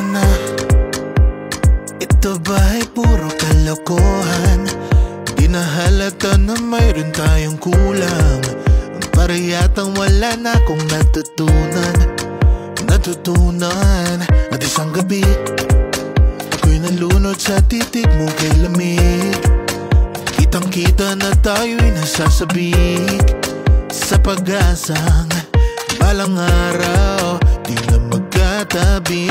na. Ito ba'y puro kalokohan? Di na halata na mayroon tayong kulang. Para yatang wala na akong natutunan at isang gabi ako'y nalunod sa titig mo kay lamig. Kitang kita na tayo'y nasasabik sa pag-asang balang araw di na magkatabi.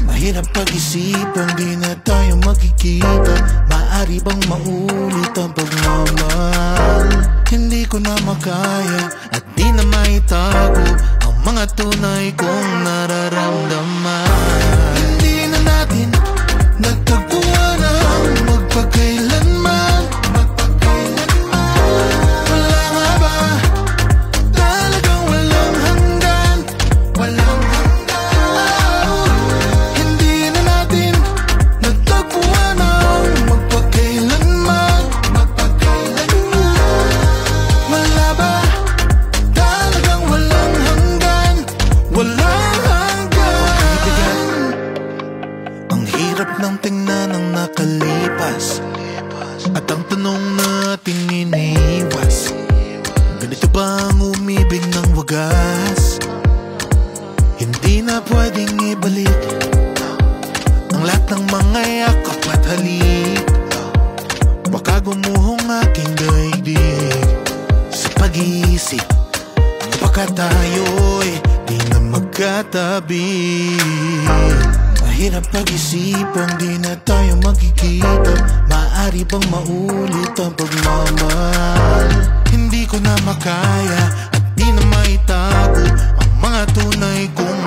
Mahirap pag-isipan, di na tayo magkikita. Maaari bang maulit ang pagmamahal? Hindi ko na makaya at di na maitago ang mga tunay kong nararamdaman. Hindi na natin nagtagpuan ang magpakailanman. Wala nga ba talagang walang hanggan? Hindi na natin nagtagpuan ang magpakailanman. Wala ba talagang walang hanggan? Walang hanggan. Ang hirap ng tingnan ng nakalipas at ang tanong natin iniwas. Ganito ba ang umibig ng wagas? Hindi na pwedeng ibalik ang lahat ng mga yakap at halik. Baka gumuhong aking daigdig sa pag-iisip, baka tayo'y di na magkatabi. Mahirap pag-isipan, di na tayo magkikita. Maaari bang maulit ang pagmamahal? Hindi ko na makaya at di na maitago ang mga tunay kong